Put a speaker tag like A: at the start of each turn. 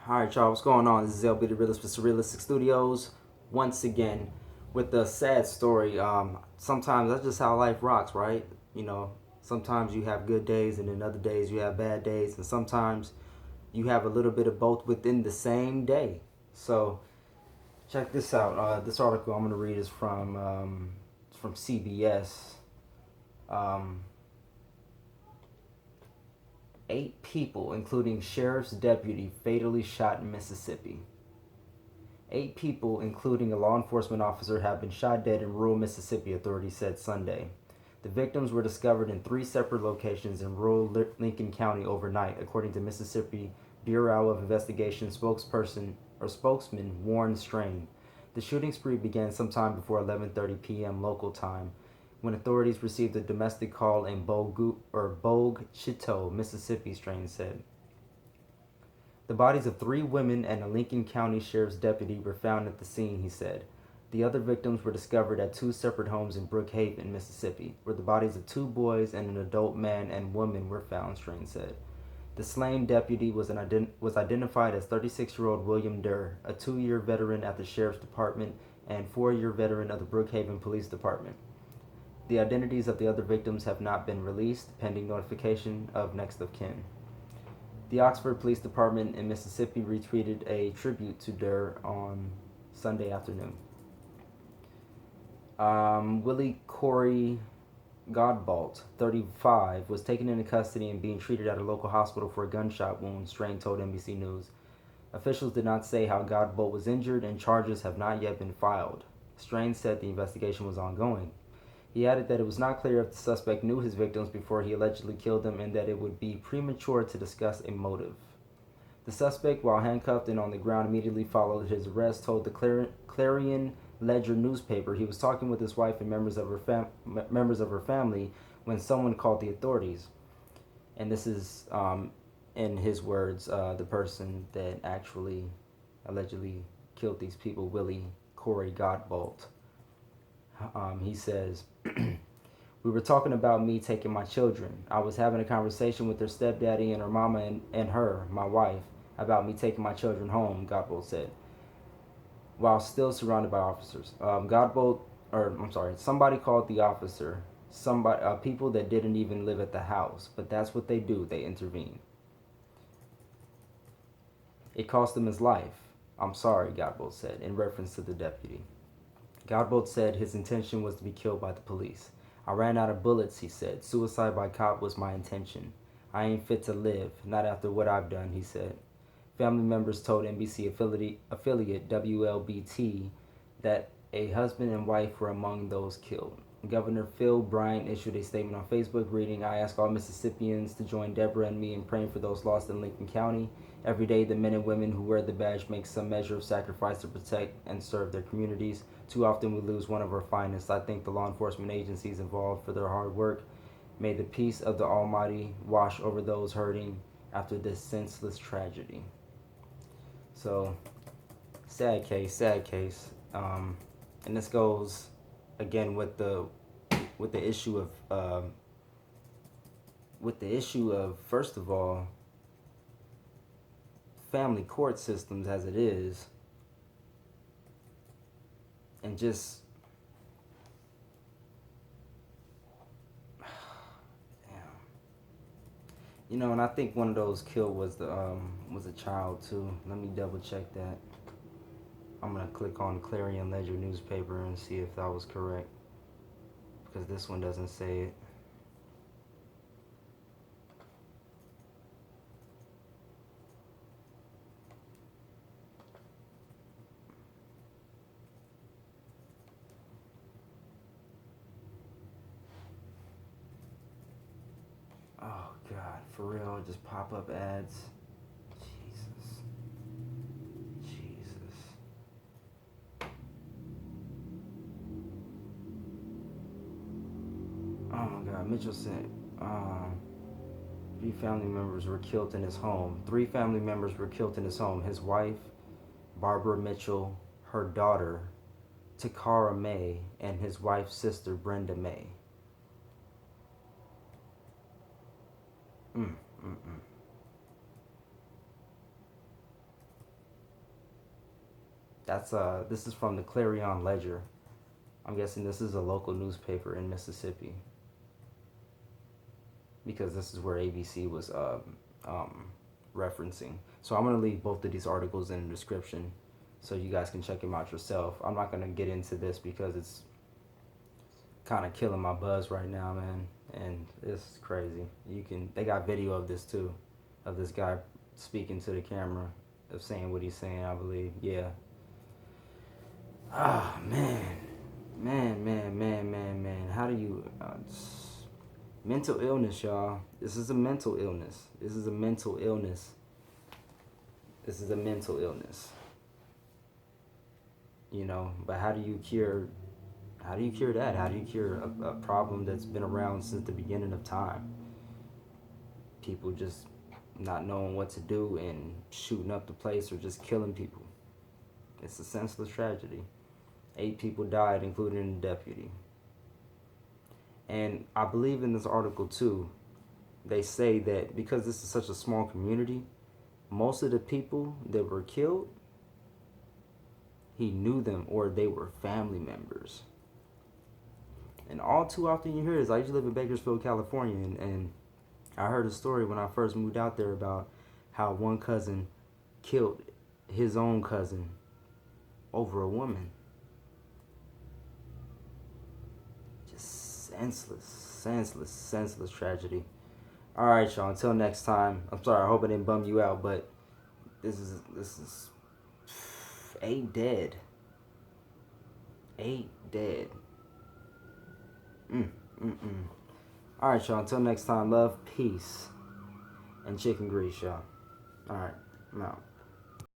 A: Alright, y'all, what's going on? This is Lbtharealist with Surrealistic Studios once again with a sad story. Sometimes that's just how life rocks, right? You know, sometimes you have good days and then other days you have bad days, and sometimes you have a little bit of both within the same day. So, check this out. This article I'm going to read is from CBS. 8 people, including sheriff's deputy, fatally shot in Mississippi. 8 people, including a law enforcement officer, have been shot dead in rural Mississippi, authorities said Sunday. The victims were discovered in 3 separate locations in rural Lincoln County overnight, according to Mississippi Bureau of Investigation spokesman Warren Strain. The shooting spree began sometime before 11:30 p.m. local time, when authorities received a domestic call in Bogue Chitto, Mississippi, Strain said. The bodies of 3 women and a Lincoln County Sheriff's deputy were found at the scene, he said. The other victims were discovered at 2 separate homes in Brookhaven, Mississippi, where the bodies of 2 boys and an adult man and woman were found, Strain said. The slain deputy was identified as 36-year-old William Durr, a 2-year veteran at the Sheriff's Department and 4-year veteran of the Brookhaven Police Department. The identities of the other victims have not been released, pending notification of next of kin. The Oxford Police Department in Mississippi retweeted a tribute to Durr on Sunday afternoon. Willie Corey Godbolt, 35, was taken into custody and being treated at a local hospital for a gunshot wound, Strain told NBC News. Officials did not say how Godbolt was injured, and charges have not yet been filed. Strain said the investigation was ongoing. He added that it was not clear if the suspect knew his victims before he allegedly killed them, and that it would be premature to discuss a motive. The suspect, while handcuffed and on the ground immediately followed his arrest, told the Clarion Ledger newspaper he was talking with his wife and members of her family when someone called the authorities. And this is, in his words, the person that actually allegedly killed these people, Willie Corey Godbolt. He says, "We were talking about me taking my children. I was having a conversation with their stepdaddy and her mama and her, my wife, about me taking my children home," Godbolt said, while still surrounded by officers. Somebody called the officer, people that didn't even live at the house, but that's what they do, they intervene. "It cost him his life. I'm sorry," Godbolt said, in reference to the deputy. Godbolt said his intention was to be killed by the police. "I ran out of bullets," he said. "Suicide by cop was my intention. I ain't fit to live, not after what I've done," he said. Family members told NBC affiliate WLBT that a husband and wife were among those killed. Governor Phil Bryant issued a statement on Facebook reading, "I ask all Mississippians to join Deborah and me in praying for those lost in Lincoln County. Every day, the men and women who wear the badge make some measure of sacrifice to protect and serve their communities. Too often we lose one of our finest. I thank the law enforcement agencies involved for their hard work. May the peace of the Almighty wash over those hurting after this senseless tragedy." So, sad case. And this goes again with the issue of first of all, family court systems as it is, and just and I think one of those killed was a child too. Let me double check that. I'm gonna click on Clarion Ledger newspaper and see if that was correct, because this one doesn't say it. Oh God, for real, just pop-up ads. Jesus. Oh my God, Mitchell said, 3 family members were killed in his home. 3 family members were killed in his home. His wife, Barbara Mitchell, her daughter, Takara May, and his wife's sister, Brenda May. This is from the Clarion Ledger. I'm guessing this is a local newspaper in Mississippi, because this is where ABC was referencing. So I'm going to leave both of these articles in the description so you guys can check them out yourself. I'm not going to get into this because it's kind of killing my buzz right now, man, and it's crazy. They got video of this too, of this guy speaking to the camera, of saying what he's saying, I believe. Yeah. Ah, man. How do you mental illness, y'all? This is a mental illness. This is a mental illness. You know, but how do you cure that? How do you cure a problem that's been around since the beginning of time? People just not knowing what to do and shooting up the place or just killing people. It's a senseless tragedy. 8 people died, including the deputy. And I believe in this article too, they say that because this is such a small community, most of the people that were killed, he knew them or they were family members. And all too often you hear this. I used to live in Bakersfield, California, and I heard a story when I first moved out there about how one cousin killed his own cousin over a woman. Just senseless tragedy. All right, y'all. Until next time. I'm sorry. I hope I didn't bum you out, but this is 8 dead. 8 dead. All right, y'all. Until next time. Love, peace, and chicken grease, y'all. All right. I'm out.